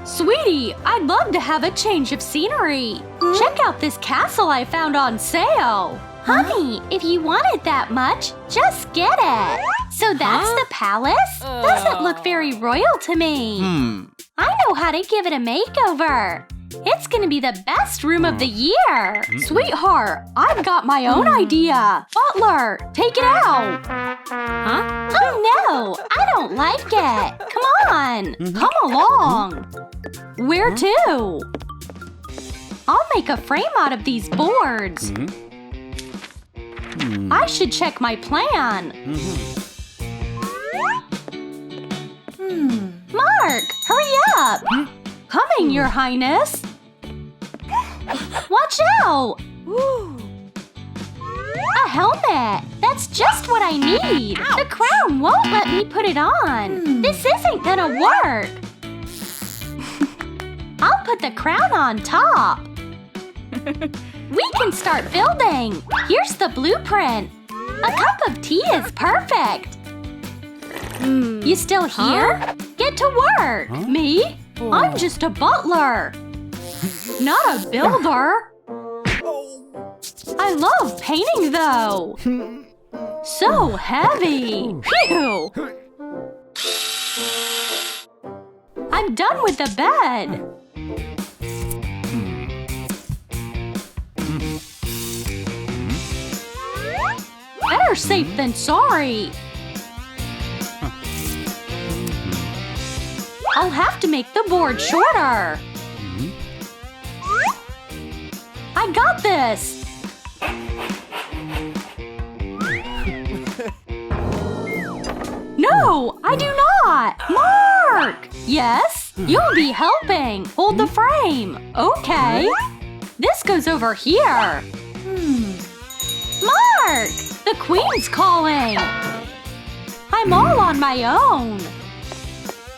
Sweetie, I'd love to have a change of scenery. Check out this castle I found on sale. Honey, if you want it that much, just get it. So that's the palace? Doesn't look very royal to me. I know how to give it a makeover. It's gonna be the best room of the year. Sweetheart, I've got my own idea. Butler, take it out. Oh no, I don't like it. Come on, come along. Where to? I'll make a frame out of these boards. I should check my plan. Mark, hurry up. Coming, Your Highness. Watch out. A helmet. That's just what I need. The crown won't let me put it on. This isn't gonna work. I'll put the crown on top. We can start building. Here's the blueprint. A cup of tea is perfect. You still here? Get to work. Me? I'm just a butler. Not a builder. I love painting though. So heavy. Phew. I'm done with the bed. Better safe than sorry. I'll have to make the board shorter. I got this. No, I do not. Mark! Yes? You'll be helping. Hold the frame. Okay. This goes over here. Mark! The Queen's calling. I'm all on my own.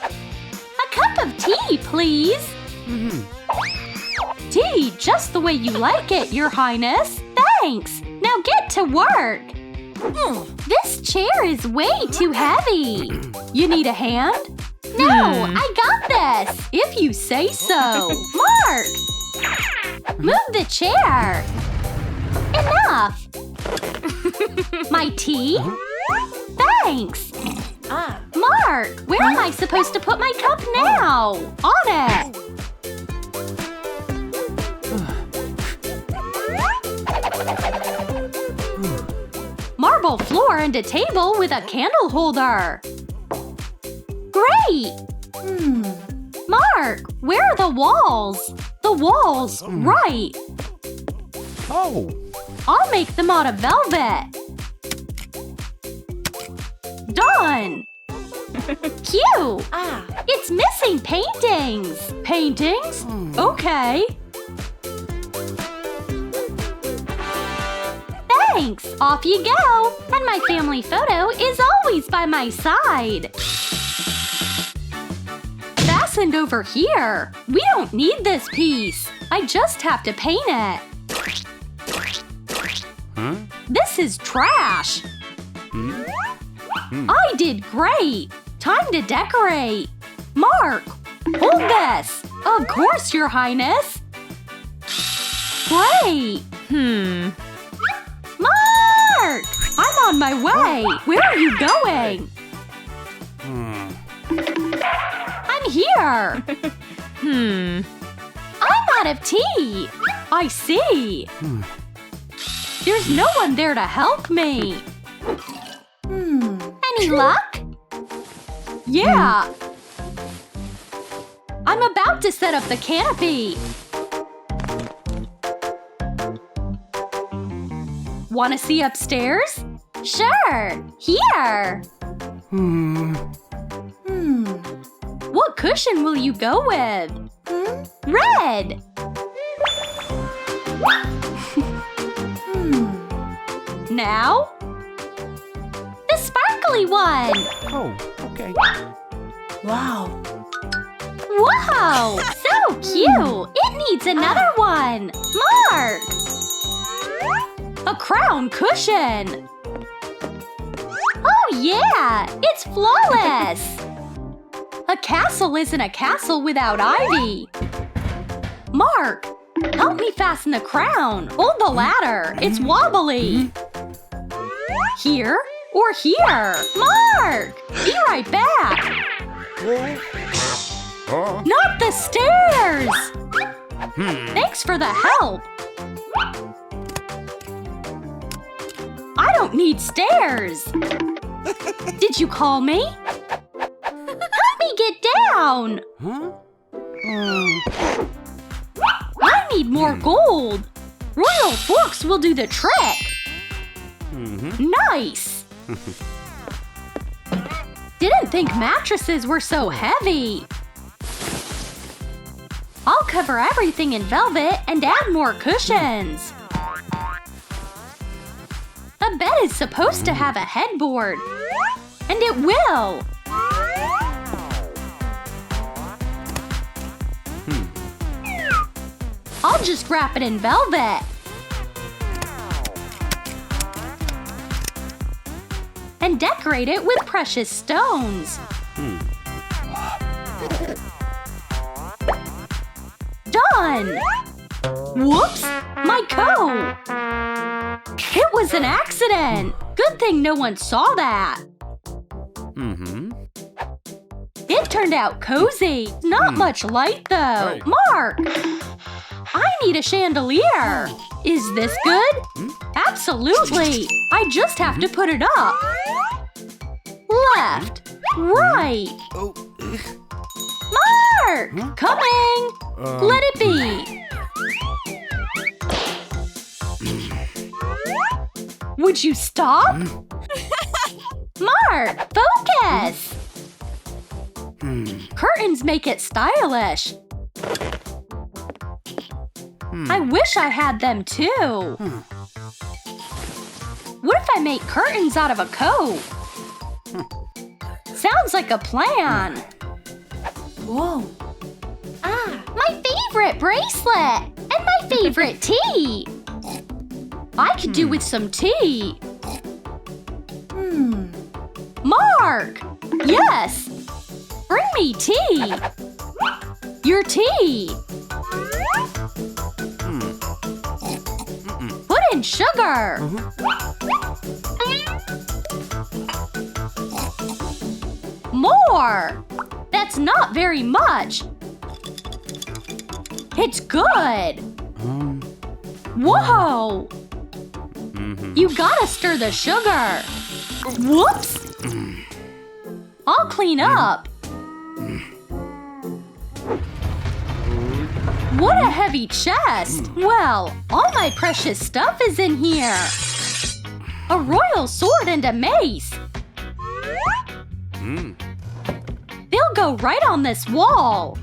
A cup of tea, please. Tea, just the way you like it, Your Highness. Thanks. Now get to work. This chair is way too heavy. You need a hand? No, I got this. If you say so. Mark! Move the chair. Enough. My tea? Thanks. Mark, where am I supposed to put my cup now? On it. Marble floor and a table with a candle holder. Great! Mark, where are the walls? The walls, right. Oh. I'll make them out of velvet. Done! Cute! It's missing paintings. Paintings? Okay. Thanks! Off you go! And my family photo is always by my side. Fastened over here. We don't need this piece. I just have to paint it. This is trash. I did great. Time to decorate. Mark, hold this. Of course, Your Highness. Great. Mark! I'm on my way. Where are you going? I'm here. I'm out of tea. I see. There's no one there to help me. Any luck? Yeah. I'm about to set up the canopy. Want to see upstairs? Sure. Here. What cushion will you go with? Red. Now? The sparkly one. Oh, okay. Wow. Whoa! So cute! It needs another one! Mark! A crown cushion! Oh yeah! It's flawless! A castle isn't a castle without ivy. Mark, help me fasten the crown. Hold the ladder. It's wobbly. Here or here? Mark! Be right back. Not the stairs! Thanks for the help. I don't need stairs. Did you call me? Help me get down. I need more gold. Royal forks will do the trick. Nice. Didn't think mattresses were so heavy. I'll cover everything in velvet and add more cushions. A bed is supposed to have a headboard. And it will. I'll just wrap it in velvet. And decorate it with precious stones. Done! Whoops! My coat! It was an accident! Good thing no one saw that. It turned out cozy. Not much light though. Mark! I need a chandelier. Is this good? Absolutely. I just have to put it up. Left. Right. Mark! Coming! Let it be. Would you stop? Mark, focus! Curtains make it stylish. I wish I had them too. What if I make curtains out of a coat? Sounds like a plan. Whoa. My favorite bracelet! And my favorite tea! I could do with some tea. Mark! Yes! Bring me tea! Your tea! Put in sugar! More! That's not very much! It's good! Whoa! You gotta stir the sugar! Whoops! I'll clean up! What a heavy chest! Well, all my precious stuff is in here! A royal sword and a mace! They'll go right on this wall!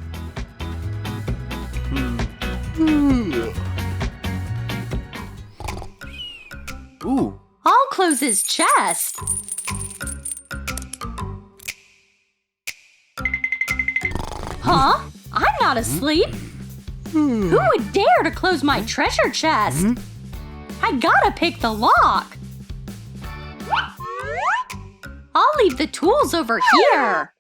Ooh. I'll close his chest. Huh? I'm not asleep. Who would dare to close my treasure chest? I gotta pick the lock. I'll leave the tools over here.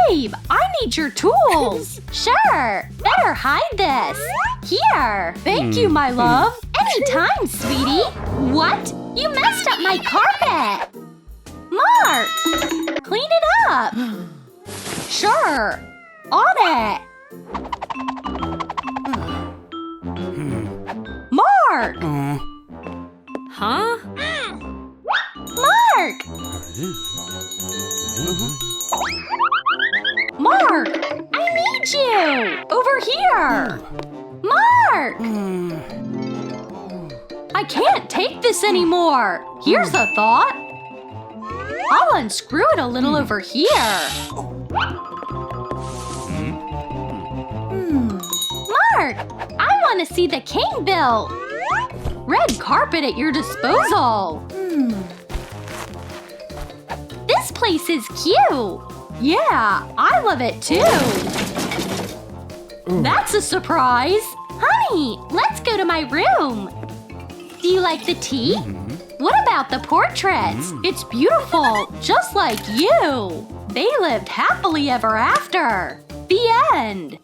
Babe, I need your tools. Sure. Better hide this. Here. Thank you, my love. Anytime, sweetie. What? You messed up my carpet. Mark! Clean it up. Sure. On it. Mark! Huh? Mark! Mark! I need you! Over here! Mark! I can't take this anymore! Here's a thought! I'll unscrew it a little over here. Mark! I want to see the king built! Red carpet at your disposal! This place is cute! Yeah, I love it too! That's a surprise! Honey, let's go to my room! Do you like the tea? What about the portraits? It's beautiful, just like you. They lived happily ever after. The end.